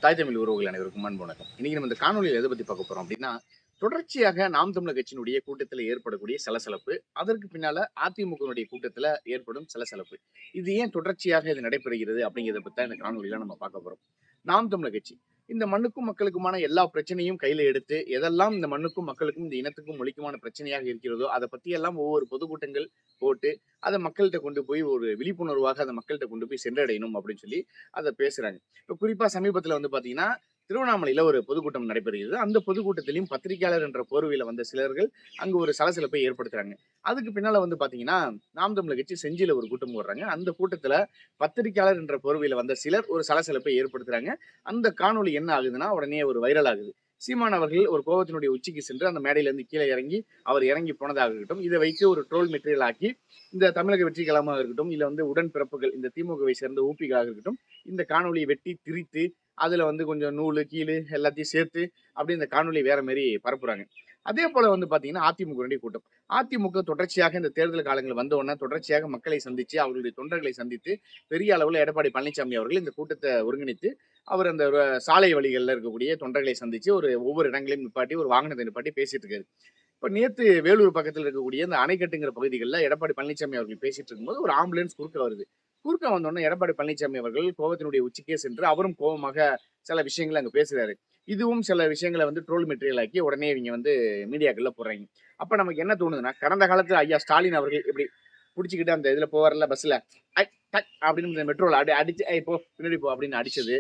தாய் தமிழ் உறவுகள் அனைவருக்கும் அன்பு வணக்கம். இன்னைக்கு நம்ம இந்த காணொலியில் எதை பத்தி பார்க்க போறோம் அப்படின்னா, தொடர்ச்சியாக நாம் தமிழர் கட்சியினுடைய கூட்டத்தில் ஏற்படக்கூடிய சலசலப்பு, அதற்கு பின்னால அதிமுகவினுடைய கூட்டத்தில் ஏற்படும் சலசலப்பு. இது ஏன் தொடர்ச்சியாக இது நடைபெறுகிறது அப்படிங்கிறத பத்தி தான் இந்த காணொலியில நம்ம பார்க்க போறோம். நாம் தமிழர் கட்சி இந்த மண்ணுக்கும் மக்களுக்குமான எல்லா பிரச்சனையும் கையில எடுத்து, எதெல்லாம் இந்த மண்ணுக்கும் மக்களுக்கும் இந்த இனத்துக்கும் மொழிக்குமான பிரச்சனையாக இருக்கிறதோ அதை பத்தி எல்லாம் ஒவ்வொரு பொதுக்கூட்டங்கள் போட்டு அதை மக்கள்கிட்ட கொண்டு போய் ஒரு விழிப்புணர்வாக அதை மக்கள்கிட்ட கொண்டு போய் சென்றடையணும் அப்படின்னு சொல்லி அதை பேசுறாங்க. இப்ப குறிப்பா சமீபத்துல வந்து பாத்தீங்கன்னா, திருவண்ணாமலையில ஒரு பொதுக்கூட்டம் நடைபெறுகிறது. அந்த பொதுக்கூட்டத்திலும் பத்திரிகையாளர் என்ற போர்வையில வந்த சிலர்கள் அங்கு ஒரு சலசலப்பை ஏற்படுத்துறாங்க. அதுக்கு பின்னால வந்து பாத்தீங்கன்னா, நாம் தமிழர் கட்சி செஞ்சியில ஒரு கூட்டம் போடுறாங்க. அந்த கூட்டத்துல பத்திரிகையாளர் என்ற போர்வையில வந்த சிலர் ஒரு சலசலப்பை ஏற்படுத்துறாங்க. அந்த காணொளி என்ன ஆகுதுன்னா, உடனே ஒரு வைரல் ஆகுது. சீமான் அவர்கள் ஒரு கோபத்தினுடைய உச்சிக்கு சென்று அந்த மேடையிலிருந்து கீழே இறங்கி, அவர் இறங்கி போனதாக இருக்கட்டும், இதை வைத்து ஒரு ட்ரோல் மெட்டீரியல் ஆக்கி, இந்த தமிழக வெற்றி கழகமாக இருக்கட்டும், இல்ல வந்து உடன்பிறப்புகள் இந்த திமுகவை சேர்ந்த ஊபிகளாக இருக்கட்டும், இந்த காணொலியை வெட்டி திரித்து அதுல வந்து கொஞ்சம் நூலு கீழு எல்லாத்தையும் சேர்த்து அப்படி இந்த காணொலி வேற மாதிரி பரப்புறாங்க. அதே போல வந்து பாத்தீங்கன்னா அதிமுக கூட்டம். அதிமுக தொடர்ச்சியாக இந்த தேர்தல் காலங்கள் வந்த உடனே தொடர்ச்சியாக மக்களை சந்திச்சு அவர்களுடைய தொண்டர்களை சந்தித்து பெரிய அளவுல எடப்பாடி பழனிசாமி அவர்கள் இந்த கூட்டத்தை ஒருங்கிணைத்து அவர் அந்த சாலை வழிகளில் இருக்கக்கூடிய தொண்டர்களை சந்திச்சு ஒவ்வொரு இடங்களையும் நிப்பாட்டி ஒரு வாகனத்தை நிப்பாட்டி பேசிட்டு இருக்காரு. இப்ப நேத்து வேலூர் பக்கத்தில் இருக்கக்கூடிய இந்த அணைக்கட்டுங்கிற பகுதிகளில் எடப்பாடி பழனிசாமி அவர்கள் பேசிட்டு இருக்கும்போது ஒரு ஆம்புலன்ஸ் குறுக்க வருது. குறுக்க வந்தோடனே எடப்பாடி பழனிசாமி அவர்கள் கோபத்தினுடைய உச்சிக்கே சென்று அவரும் கோபமாக சில விஷயங்களை அங்க பேசுறாரு. இதுவும் சில விஷயங்களை வந்து ட்ரோல் மெட்டீரியல் ஆக்கி உடனே இவங்க வந்து மீடியாக்கள்ல போடுறாங்க. அப்ப நமக்கு என்ன தோணுதுன்னா, கடந்த காலத்துல ஐயா ஸ்டாலின் அவர்கள் இப்படி புடிச்சுக்கிட்டு அந்த இதுல போவார்ல பஸ்ல அப்படின்னு மெட்ரோல அடிச்சு இப்போ பின்னாடி போ அப்படின்னு அடிச்சது.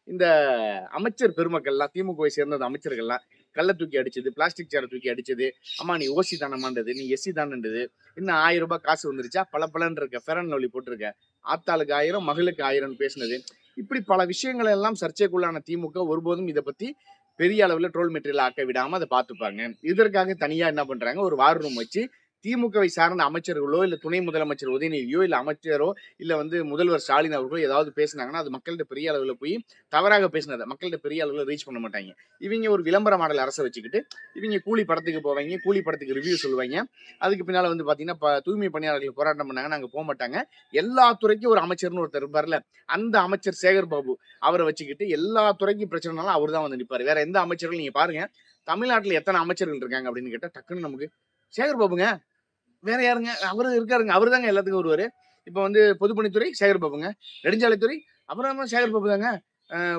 இந்த அமைச்சர் பெருமக்கள்லாம் திமுகவை சேர்ந்த அமைச்சர்கள்லாம் கல்ல தூக்கி அடிச்சது, பிளாஸ்டிக் சேரை தூக்கி அடிச்சது, அம்மா நீ ஓசி தானமான்றது, நீ எஸ்சி தானன்றது, இன்னும் 1000 ரூபாய் காசு வந்துருச்சா பல இருக்க ஃபெரன் லவ்லி போட்டிருக்க, ஆத்தாளுக்கு 1000 மகளுக்கு 1000 பேசினது, இப்படி பல விஷயங்கள் எல்லாம் சர்ச்சைக்குள்ளான திமுக ஒருபோதும் இதை பத்தி பெரிய அளவுல ட்ரோல் மெட்டீரியல் ஆக்க விடாம அதை பார்த்துப்பாங்க. இதற்காக தனியா என்ன பண்றாங்க, ஒரு வார் ரூம் வச்சு திமுகவை சார்ந்த அமைச்சர்களோ இல்ல துணை முதலமைச்சர் உதயநிதியோ இல்ல அமைச்சரோ இல்ல வந்து முதல்வர் ஸ்டாலின் அவர்களோ ஏதாவது பேசினாங்கன்னா அது மக்கள்கிட்ட பெரிய அளவுல போய் தவறாக பேசினதை மக்கள்கிட்ட பெரிய அளவுல ரீச் பண்ண மாட்டாங்க. இவங்க ஒரு விளம்பர மாடல் அரசை வச்சுக்கிட்டு இவங்க கூலி படத்துக்கு போவாங்க, கூலி படத்துக்கு ரிவ்யூ சொல்லுவாங்க. அதுக்கு பின்னால வந்து பாத்தீங்கன்னா தூய்மை பணியாளர்கள் போராட்டம் பண்ணாங்க, நாங்க போக மாட்டாங்க. எல்லா துறைக்கும் ஒரு அமைச்சர்னு ஒருத்தர் இருப்பார்ல, அந்த அமைச்சர் சேகர் பாபு அவரை வச்சுக்கிட்டு எல்லா துறைக்கும் பிரச்சனைனாலும் அவர் தான் வந்து நிற்பாரு. வேற எந்த அமைச்சர்கள் நீங்க பாருங்க, தமிழ்நாட்டுல எத்தனை அமைச்சர்கள் இருக்காங்க அப்படின்னு கேட்டா டக்குன்னு நமக்கு சேகர் பாபுங்க, வேற யாருங்க அவரு இருக்காருங்க, அவரு தாங்க எல்லாத்துக்கும் வருவாரு. இப்ப வந்து பொதுப்பணித்துறை சேகர் பாபுங்க, நெடுஞ்சாலைத்துறை அப்புறம் சேகர் பாபு தாங்க,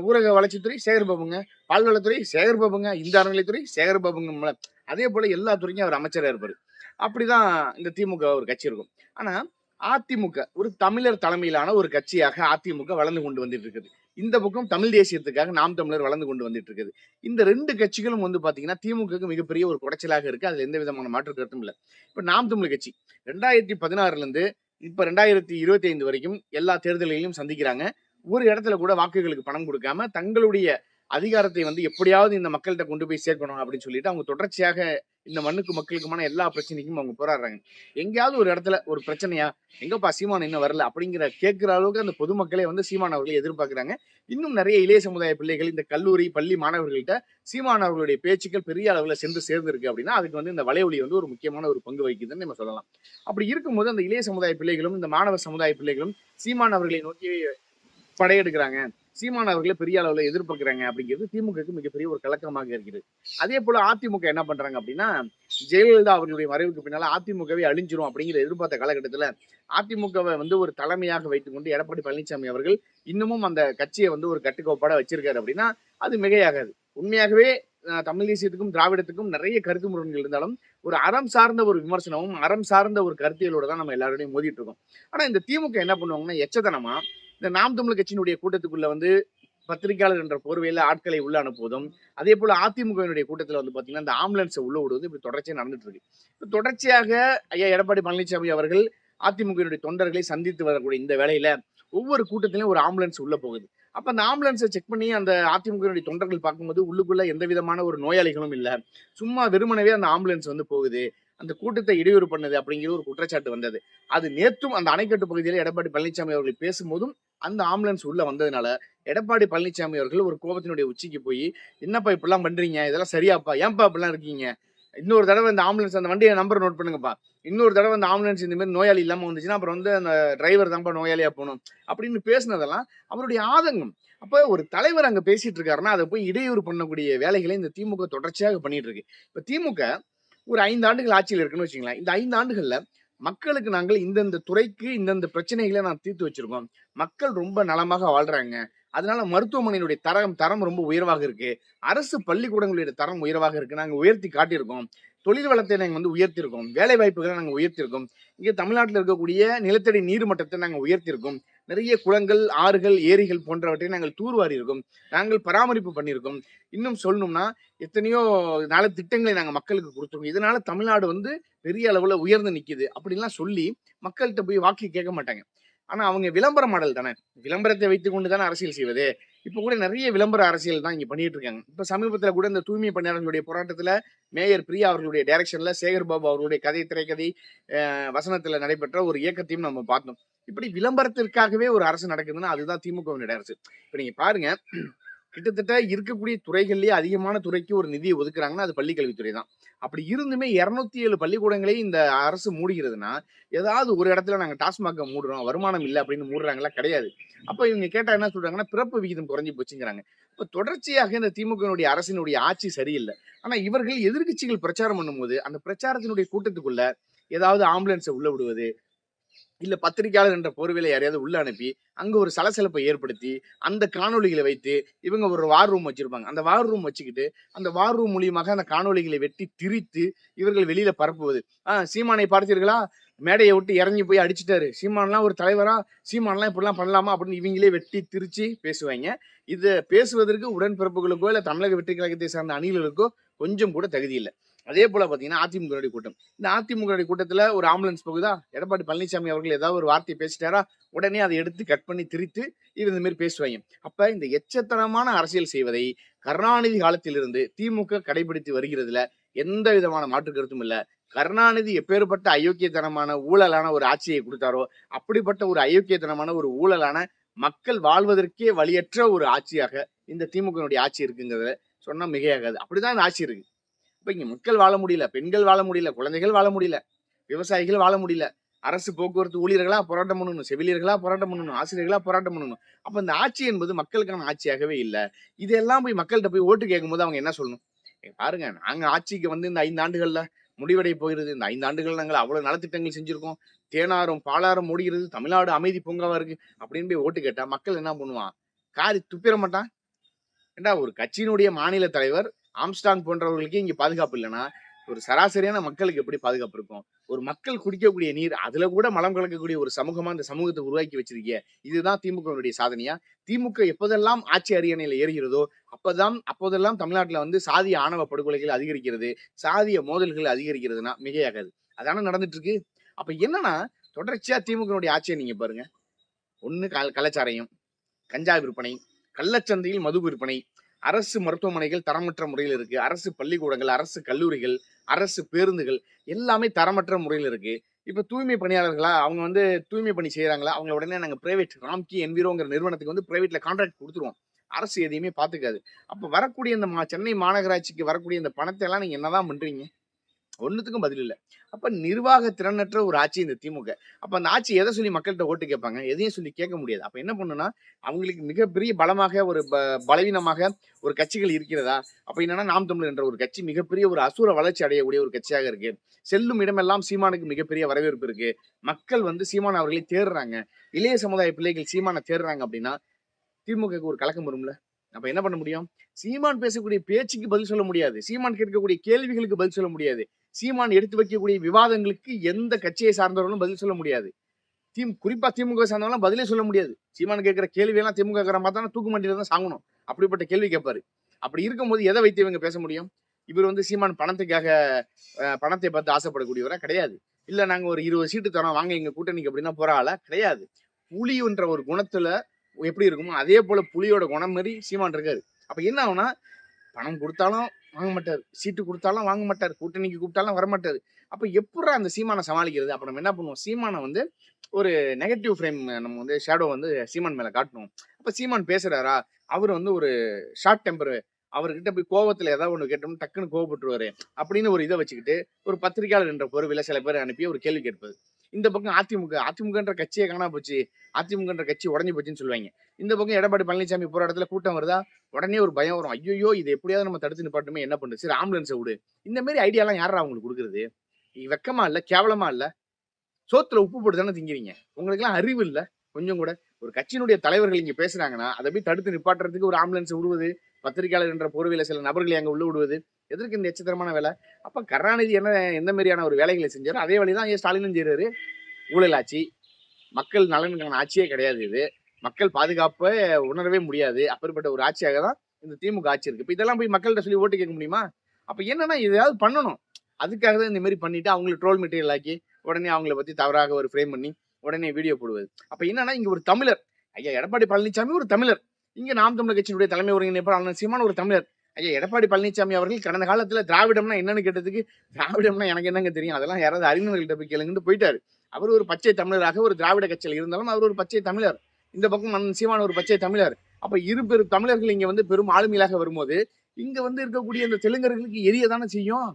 ஊரக வளர்ச்சித்துறை சேகர் பாபுங்க, பால்வளத்துறை சேகர் பாபுங்க, இந்த அறநிலைத்துறை சேகர் பாபுங்க. அதே போல எல்லா துறைக்கும் அவர் அமைச்சரா இருப்பாரு. அப்படிதான் இந்த திமுக ஒரு கட்சி இருக்கும். ஆனா அதிமுக ஒரு தமிழர் தலைமையிலான ஒரு கட்சியாக அதிமுக வளர்ந்து கொண்டு வந்துட்டு இருக்குது. இந்த பக்கம் தமிழ் தேசியத்துக்காக நாம் தமிழர் வளர்ந்து கொண்டு வந்துட்டு இருக்குது. இந்த 2 கட்சிகளும் வந்து பாத்தீங்கன்னா திமுகவுக்கு மிகப்பெரிய ஒரு குடைச்சலாக இருக்கு. அதுல எந்த விதமான மாற்று கருத்தும் இல்ல. இப்ப நாம் தமிழர் கட்சி 2016ல இருந்து இப்ப 2025 வரைக்கும் எல்லா தேர்தல்களையும் சந்திக்கிறாங்க. ஒரு இடத்துல கூட வாக்குகளுக்கு பணம் கொடுக்காம தங்களுடைய அதிகாரத்தை வந்து எப்படியாவது இந்த மக்கள்கிட்ட கொண்டு போய் சேர்க்கணும் அப்படின்னு சொல்லிட்டு அவங்க தொடர்ச்சியாக இந்த மண்ணுக்கு மக்களுக்குமான எல்லா பிரச்சனைக்கும் அவங்க போராடுறாங்க. எங்கேயாவது ஒரு இடத்துல ஒரு பிரச்சனையா, எங்கப்பா சீமான் இன்னும் வரல அப்படிங்கிற கேட்கிற அளவுக்கு அந்த பொதுமக்களே வந்து சீமான் அவர்களை எதிர்பார்க்கிறாங்க. இன்னும் நிறைய இளைய சமுதாய பிள்ளைகள் இந்த கல்லூரி பள்ளி மாணவர்கள்ட்ட சீமான் அவர்களுடைய பேச்சுக்கள் பெரிய அளவுல சென்று சேர்ந்திருக்கு அப்படின்னா அதுக்கு வந்து இந்த வலையொலி வந்து ஒரு முக்கியமான ஒரு பங்கு வகிக்குதுன்னு நம்ம சொல்லலாம். அப்படி இருக்கும்போது அந்த இளைய சமுதாய பிள்ளைகளும் இந்த மாணவ சமுதாய பிள்ளைகளும் சீமான் அவர்களை நோக்கி படையெடுக்கிறாங்க, சீமான் அவர்களை பெரிய அளவுல எதிர்பார்க்கிறாங்க அப்படிங்கிறது திமுகவுக்கு மிகப்பெரிய ஒரு கலக்கமாக இருக்கிறது. அதே போல அதிமுக என்ன பண்றாங்க அப்படின்னா, ஜெயலலிதா அவர்களுடைய மறைவுக்கு பின்னால அதிமுகவே அழிஞ்சிரும் அப்படிங்கிற எதிர்பார்த்த காலகட்டத்துல அதிமுகவை வந்து ஒரு தலைமையாக வைத்துக் கொண்டு எடப்பாடி பழனிசாமி அவர்கள் இன்னமும் அந்த கட்சியை வந்து ஒரு கட்டுக்கோப்பாட வச்சிருக்காரு அப்படின்னா அது மிகையாகாது. உண்மையாகவே தமிழ் தேசியத்துக்கும் திராவிடத்துக்கும் நிறைய கருத்து முரண்கள் இருந்தாலும் ஒரு அறம் சார்ந்த ஒரு விமர்சனமும் அறம் சார்ந்த ஒரு கருத்தியலோட தான் நம்ம எல்லாரோடையும் மோதிட்டு இருக்கோம். ஆனா இந்த திமுக என்ன பண்ணுவாங்கன்னா எச்சத்தனமா இந்த நாம் தமிழர் கட்சியினுடைய கூட்டத்துக்குள்ள வந்து பத்திரிகையாளர் என்ற போர்வையில ஆட்களை உள்ள அனுப்புவதும், அதே போல அதிமுகவினுடைய கூட்டத்துல வந்து பாத்தீங்கன்னா இந்த ஆம்புலன்ஸை உள்ள விடுவது இப்படி தொடர்ச்சியா நடந்துட்டு இருக்கு. தொடர்ச்சியாக ஐயா எடப்பாடி பழனிசாமி அவர்கள் அதிமுகவினுடைய தொண்டர்களை சந்தித்து வரக்கூடிய இந்த வேளையில ஒவ்வொரு கூட்டத்திலும் ஒரு ஆம்புலன்ஸ் உள்ள போகுது. அப்ப அந்த ஆம்புலன்ஸை செக் பண்ணி அந்த அதிமுகவினுடைய தொண்டர்கள் பார்க்கும்போது உள்ளுக்குள்ள எந்த விதமான ஒரு நோயாளிகளும் இல்ல, சும்மா வெறுமனவே அந்த ஆம்புலன்ஸ் வந்து போகுது, அந்த கூட்டத்தை இடையூறு பண்ணுது அப்படிங்கிற ஒரு குற்றச்சாட்டு வந்தது. அது நேற்றும் அந்த அணைக்கட்டு பகுதியில் எடப்பாடி பழனிசாமி அவர்கள் பேசும்போதும் அந்த ஆம்புலன்ஸ் உள்ள வந்ததுனால எடப்பாடி பழனிசாமி அவர்கள் ஒரு கோபத்தினுடைய உச்சிக்கு போய், என்னப்பா இப்படிலாம் பண்றீங்க, இதெல்லாம் சரியாப்பா, ஏன்பா இப்படிலாம் இருக்கீங்க, இன்னொரு தடவை இந்த ஆம்புலன்ஸ் அந்த வண்டியை நம்பர் நோட் பண்ணுங்கப்பா, இன்னொரு தடவை இந்த ஆம்புலன்ஸ் இந்த மாதிரி நோயாளி இல்லாம வந்துச்சுன்னா அப்புறம் வந்து அந்த டிரைவர் தான்ப்பா நோயாளியா போகணும் அப்படின்னு பேசினதெல்லாம் அவருடைய ஆதங்கம். அப்ப ஒரு தலைவர் அங்க பேசிட்டு இருக்காருன்னா, அத போய் இடையூறு பண்ணக்கூடிய வேலைகளை இந்த திமுக தொடர்ச்சியாக பண்ணிட்டு இருக்கு. இப்ப திமுக ஒரு 5 ஆண்டுகள் ஆட்சியில இருக்குன்னு வச்சுக்கங்களேன். இந்த 5 ஆண்டுகள்ல மக்களுக்கு நாங்கள் இந்தந்த துறைக்கு இந்தந்த பிரச்சனைகள நான் தீர்த்து வச்சிருக்கோம். மக்கள் ரொம்ப நலமாக வாழ்றாங்க. அதனால மருத்துவமனையினுடைய தரம் தரம் ரொம்ப உயர்வாக இருக்கு. அரசு பள்ளிக்கூடங்களுடைய தரம் உயர்வாக இருக்கு. நாங்க உயர்த்தி காட்டியிருக்கோம். தொழில் வளத்தை நாங்க வந்து உயர்த்தியிருக்கோம். வேலை வாய்ப்புகள நாங்க உயர்த்தியிருக்கோம். இங்க தமிழ்நாட்டில இருக்கக்கூடிய நிலத்தடி நீர் மட்டத்த நாங்க உயர்த்தியிருக்கோம். நிறைய குளங்கள், ஆறுகள், ஏரிகள் போன்றவற்றை நாங்கள் தூர்வாரி இருக்கோம். நாங்கள் பராமரிப்பு பண்ணியிருக்கோம். இன்னும் சொல்லணும்னா, எத்தனையோ நலத்திட்டங்களை நாங்க மக்களுக்கு குடுத்துருக்கோம். இதனால தமிழ்நாடு வந்து பெரிய அளவுல உயர்ந்து நிக்குது. அப்படின்லாம் சொல்லி மக்கள்ட்ட போய் வாக்கு கேட்க மாட்டாங்க. ஆனா அவங்க விளம்பர மாடல் தானே. விளம்பரத்தை வைத்துக் கொண்டு தானே அரசியல் செய்வது. இப்ப கூட நிறைய விளம்பர அரசியல் தான் இங்க பண்ணிட்டு இருக்காங்க. இப்ப சமீபத்தில கூட இந்த தூய்மை பணியாளர்களுடைய போராட்டத்தில மேயர் பிரியா அவர்களுடைய டைரக்ஷன்ல சேகர் பாபு அவர்களுடைய கதை, திரைக்கதை, வசனத்தில நடைபெற்ற ஒரு இயக்கத்தையும் நம்ம பார்த்தோம். இப்படி விளம்பரத்திற்காகவே ஒரு அரசு நடக்குதுன்னா, அதுதான் திமுகவினுடைய அரசு. இப்ப நீங்க பாருங்க, கிட்டத்தட்ட இருக்கக்கூடிய துறைகள்லயே அதிகமான துறைக்கு ஒரு நிதிய ஒதுக்குறாங்கன்னா, அது பள்ளி கல்வித்துறை தான். அப்படி இருந்துமே 207 பள்ளிக்கூடங்களை இந்த அரசு மூடுகிறதுன்னா, ஏதாவது ஒரு இடத்துல நாங்க டாஸ்மாக்க மூடுறோம், வருமானம் இல்ல அப்படின்னு மூடுறாங்களா? கிடையாது. அப்ப இவங்க கேட்டா என்ன சொல்றாங்கன்னா, பிறப்பு விகிதம் குறைஞ்சு போச்சுங்கிறாங்க. அப்ப தொடர்ச்சியாக இந்த திமுகவினுடைய அரசினுடைய ஆட்சி சரியில்ல. ஆனா இவர்கள் எதிர்க்கட்சிகள் பிரச்சாரம் பண்ணும்போது, அந்த பிரச்சாரத்தினுடைய கூட்டத்துக்குள்ள ஏதாவது ஆம்புலன்ஸ உள்ள விடுவது, இல்ல பத்திரிக்கையாளர் என்ற போர்வையில யாரையாவது உள்ள அனுப்பி, அங்க ஒரு சலசலப்பை ஏற்படுத்தி, அந்த காணொளிகள வைத்து, இவங்க ஒரு வார் ரூம் வச்சிருப்பாங்க. அந்த வார் ரூம் வச்சுக்கிட்டு, அந்த வார் ரூம் மூலியமாக அந்த காணொளிகளை வெட்டி திரித்து, இவர்கள் வெளியில பரப்புவது. சீமானை பார்த்தீர்களா? மேடைய விட்டு இறங்கி போய் அடிச்சுட்டாரு. சீமான்லாம் ஒரு தலைவரா? சீமான்லாம் இப்படிலாம் பண்ணலாமா? அப்படின்னு இவங்களே வெட்டி திரிச்சு பேசுவாய்ங்க. இத பேசுவதற்கு உடன்பிறப்புகளுக்கோ, இல்ல தமிழக வெற்றி கழகத்தை சார்ந்த அணில்களுக்கோ கொஞ்சம் கூட தகுதி இல்ல. அதே போல பார்த்தீங்கன்னா, அதிமுகவுடைய கூட்டம். இந்த அதிமுகவுடைய கூட்டத்துல ஒரு ஆம்புலன்ஸ் போகுதா? எடப்பாடி பழனிசாமி அவர்கள் ஏதாவது ஒரு வார்த்தை பேசிட்டாரா? உடனே அதை எடுத்து கட் பண்ணி திரித்து, இந்த மாரி பேசுவாய்ங்க. அப்ப இந்த எச்சத்தனமான அரசியல் செய்வதை கருணாநிதி காலத்திலிருந்து திமுக கடைபிடித்து வருகிறதுல எந்த விதமான மாற்று கருத்தும் இல்ல. கருணாநிதி எப்பேர்ப்பட்ட அயோக்கியத்தனமான, ஊழலான ஒரு ஆட்சியை குடுத்தாரோ, அப்படிப்பட்ட ஒரு அயோக்கியத்தனமான ஒரு ஊழலான, மக்கள் வாழ்வதற்கே வழியற்ற ஒரு ஆட்சியாக இந்த திமுகவினுடைய ஆட்சி இருக்குங்கிறத சொன்னா மிகையாகாது. அப்படிதான் இந்த ஆட்சி இருக்கு. இப்ப இங்க மக்கள் வாழ முடியல, பெண்கள் வாழ முடியல, குழந்தைகள் வாழ முடியல, விவசாயிகள் வாழ முடியல. அரசு போக்குவரத்து ஊழியர்களா போராட்டம் பண்ணணும், செவிலியர்களா போராட்டம் பண்ணணும், ஆசிரியர்களா போராட்டம் பண்ணணும். அப்ப இந்த ஆட்சி என்பது மக்களுக்கான ஆட்சியாகவே இல்ல. இதெல்லாம் போய் மக்கள்ட்ட போய் ஓட்டு கேட்கும்போது அவங்க என்ன சொல்லணும்? பாருங்க, நாங்க ஆட்சிக்கு வந்து இந்த 5 ஆண்டுகள்ல முடிவடைய போகிறது. இந்த 5 ஆண்டுகள் நாங்கள் அவ்வளவு நலத்திட்டங்கள் செஞ்சிருக்கோம். தேனாரும், பாலாறும் ஓடுகிறது. தமிழ்நாடு அமைதி பூங்காவா இருக்கு. அப்படின்னு போய் ஓட்டு கேட்டா மக்கள் என்ன பண்ணுவான்? காரி துப்பிற மாட்டான்? ஏன்டா ஒரு கட்சியினுடைய மாநில தலைவர் ஆம்ஸ்டாங் போன்றவர்களுக்கே இங்க பாதுகாப்பு இல்லைன்னா, ஒரு சராசரியான மக்களுக்கு எப்படி பாதுகாப்பு இருக்கும்? ஒரு மக்கள் குடிக்கக்கூடிய நீர், அதுல கூட மலம் கலக்கக்கூடிய ஒரு சமூகமா இந்த சமூகத்தை உருவாக்கி வச்சிருக்கியே. இதுதான் திமுகவினுடைய சாதனையா? திமுக எப்போதெல்லாம் ஆட்சி அரியணையில ஏறுகிறதோ, அப்போதெல்லாம் தமிழ்நாட்டுல வந்து சாதிய ஆணவ படுகொலைகள் அதிகரிக்கிறது, சாதிய மோதல்கள் அதிகரிக்கிறதுன்னா மிகையாகாது. அதானே நடந்துட்டு இருக்கு. அப்ப என்னன்னா, தொடர்ச்சியா திமுகவினுடைய ஆட்சிய நீங்க பாருங்க. ஒண்ணு கள்ளச்சாராயம், கஞ்சா விற்பனை, கள்ளச்சந்தையில் மது விற்பனை, அரசு மருத்துவமனைகள் தரமற்ற முறையில் இருக்கு. அரசு பள்ளிக்கூடங்கள், அரசு கல்லூரிகள், அரசு பேருந்துகள் எல்லாமே தரமற்ற முறையில இருக்கு. இப்ப தூய்மை பணியாளர்களா அவங்க வந்து தூய்மை பணி செய்றாங்களா? அவங்கள உடனே நாங்க பிரைவேட் ராம்கி என்விரோங்கிற நிறுவனத்துக்கு வந்து பிரைவேட்ல கான்ட்ராக்ட் குடுத்துருவோம். அரசு எதையுமே பார்த்துக்காது. அப்ப வரக்கூடிய இந்த சென்னை மாநகராட்சிக்கு வரக்கூடிய இந்த பணத்த எல்லாம் நீங்க என்னதான் பண்றீங்க? ஒண்ணுத்துக்கும் பதில் இல்ல. அப்ப நிர்வாக திறனற்ற ஒரு ஆட்சி இந்த திமுக. அப்ப அந்த ஆட்சி எத சொல்லி மக்கள்ட்ட ஓட்டு கேட்பாங்க? எதையும் சொல்லி கேட்க முடியாது. அப்ப என்ன பண்ணும்னா, அவங்களுக்கு மிகப்பெரிய பலமாக ஒரு பலவீனமாக ஒரு கட்சிகள் இருக்கிறதா? அப்ப என்னன்னா, நாம் தமிழர் என்ற ஒரு கட்சி மிகப்பெரிய ஒரு அசுர வளர்ச்சி அடையக்கூடிய ஒரு கட்சியாக இருக்கு. செல்லும் இடமெல்லாம் சீமானுக்கு மிகப்பெரிய வரவேற்பு இருக்கு. மக்கள் வந்து சீமான் அவர்களை தேடுறாங்க. இளைய சமுதாய பிள்ளைகள் சீமான தேடுறாங்க அப்படின்னா, திமுகவுக்கு ஒரு கலக்கம் வரும்ல. அப்ப என்ன பண்ண முடியும்? சீமான் பேசக்கூடிய பேச்சுக்கு பதில் சொல்ல முடியாது. சீமான் கேட்கக்கூடிய கேள்விகளுக்கு பதில் சொல்ல முடியாது. சீமான் எடுத்து வைக்கக்கூடிய விவாதங்களுக்கு எந்த கட்சியை சார்ந்தவர்களும் பதில் சொல்ல முடியாது. குறிப்பா திமுக சார்ந்தவங்கலாம் பதிலே சொல்ல முடியாது. சீமான் கேட்கிற கேள்வி எல்லாம் திமுக காரன் பார்த்தானா தூக்கு மாட்டில தான் சாகணும். அப்படிப்பட்ட கேள்வி கேட்பாரு. அப்படி இருக்கும்போது எதை வைத்து இவங்க பேச முடியும்? இவர் வந்து சீமான் பணத்துக்காக பணத்தை பார்த்து ஆசைப்படக்கூடியவரா? கிடையாது. இல்ல நாங்க ஒரு 20 சீட்டு தரோம் வாங்க எங்க கூட்டணிக்கு அப்படின்னா போற ஆளா? கிடையாது. புலி என்ற ஒரு குணத்துல எப்படி இருக்குமோ அதே போல புலியோட குணம் மாரி சீமான் இருக்காரு. அப்ப என்ன ஆகும்னா, பணம் குடுத்தாலும் வாங்க மாட்டாரு. சீட்டு குடுத்தாலும் வாங்க மாட்டாரு. கூட்டணிக்கு கூப்பிட்டாலும் வரமாட்டாரு. அப்ப எப்புட்றா அந்த சீமான சமாளிக்கிறது? அப்ப நம்ம என்ன பண்ணுவோம்? சீமான வந்து ஒரு நெகட்டிவ் ஃப்ரேம் நம்ம வந்து ஷேடோ வந்து சீமான் மேல காட்டணும். அப்ப சீமான் பேசுறாரா? அவரு வந்து ஒரு ஷார்ட் டெம்பர். அவர்கிட்ட போய் கோவத்துல ஏதாவது ஒண்ணு கேட்டோம்னா டக்குன்னு கோவப்பட்டுருவாரு. அப்படின்னு ஒரு இத வச்சுக்கிட்டு, ஒரு பத்திரிக்கையாளர் என்ற பொறுப்பில சில பேர அனுப்பி ஒரு கேள்வி கேட்பது. இந்த பக்கம் அதிமுகன்ற கட்சியே காணாம போச்சு. அதிமுகன்ற கட்சி உடைஞ்சு போச்சுன்னு சொல்லுவாய்ங்க. இந்த பக்கம் எடப்பாடி பழனிசாமி போற இடத்துல கூட்டம் வருதா, உடனே ஒரு பயம் வரும். ஐய்யய்யோ! இத எப்படியாவது நம்ம தடுத்து நிப்பாட்டணுமே என்ன பண்றது? சரி ஆம்புலன்ஸ விடு. இந்த மாரி ஐடியாலாம் யார்றா உங்களுக்கு குடுக்குறது? வெக்கமா இல்ல? கேவலமா இல்ல? சோத்துல உப்பு போட்டு தானே திங்கிறீங்க. உங்களுக்கெல்லாம் அறிவு இல்ல. கொஞ்சம் கூட. ஒரு கட்சியினுடைய தலைவர்கள் இங்க பேசுறாங்கன்னா, அத போய் தடுத்து நிப்பாட்டுறதுக்கு ஒரு ஆம்புலன்ஸ் விடுவது, பத்திரிக்கையாளர் என்ற போர்வையில சில நபர்களை அங்க உள்ள விடுவது, எதற்கு இந்த எச்சத்தரமான வேலை? அப்ப கருணாநிதி எந்த மாரியான ஒரு வேலைகளை செஞ்சாரோ, அதே வேலைய தான் ஸ்டாலினும் செய்றாரு. ஊழல் ஆட்சி, மக்கள் நலனுக்கான ஆட்சியே கிடையாது இது. மக்கள் பாதுகாப்ப உணரவே முடியாது. அப்பேற்பட்ட ஒரு ஆட்சியாக தான் இந்த திமுக ஆட்சி இருக்கு. இப்ப இதெல்லாம் போய் மக்கள்ட்ட சொல்லி ஓட்டு கேட்க முடியுமா? அப்ப என்னன்னா, எதையாவது பண்ணணும். அதுக்காக தான் இந்த மாரி பண்ணிட்டு அவங்கள ட்ரோல் மெட்டீரியல் ஆக்கி, உடனே அவங்கள பத்தி தவறாக ஒரு ஃப்ரேம் பண்ணி, உடனே வீடியோ போடுவது. அப்ப என்னன்னா, இங்க ஒரு தமிழர். ஐயா எடப்பாடி பழனிசாமி ஒரு தமிழர். இங்க நாம் தமிழர் கட்சியினுடைய தலைமை ஒருங்கிணைப்பாளர் அண்ணன் சீமான் ஒரு தமிழர். ஐயா எடப்பாடி பழனிசாமி அவர்கள் கடந்த காலத்துல திராவிடம்னா என்னன்னு கேட்டதுக்கு, திராவிடம்னா எனக்கு என்னங்க தெரியும்? அதெல்லாம் யாராவது அறிஞர்கள்ட்ட போய் கேளுங்கன்னு போயிட்டாரு. அவர் ஒரு பச்சை தமிழராக ஒரு திராவிட கட்சியில இருந்தாலும் அவர் ஒரு பச்சை தமிழர். இந்த பக்கம் அண்ணன் சீமான் ஒரு பச்சை தமிழர். அப்ப இரு பெரும் தமிழர்கள் இங்க வந்து பெரும் ஆளுமையாக வரும்போது, இங்க வந்து இருக்கக்கூடிய இந்த தெலுங்கர்களுக்கு எரிய தானே செய்யும்.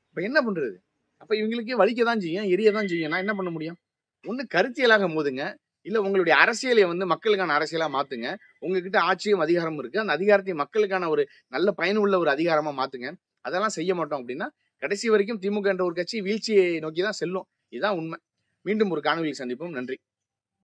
அப்ப என்ன பண்றது? அப்ப இவங்களுக்கே வலிக்க தான் செய்யும், எரிய தான் செய்யும். நான் என்ன பண்ண முடியும்? ஒண்ணு கருத்தியலாக மோதுங்க. இல்ல உங்களுடைய அரசியலை வந்து மக்களுக்கான அரசியலா மாத்துங்க. உங்ககிட்ட ஆட்சியும், அதிகாரமும் இருக்கு. அந்த அதிகாரத்தை மக்களுக்கான ஒரு நல்ல பயனுள்ள ஒரு அதிகாரமா மாத்துங்க. அதெல்லாம் செய்ய மாட்டோம் அப்படின்னா, கடைசி வரைக்கும் திமுக என்ற ஒரு கட்சி வீழ்ச்சியை நோக்கி தான் செல்லும். இதுதான் உண்மை. மீண்டும் ஒரு காணொளியில் சந்திப்போம். நன்றி.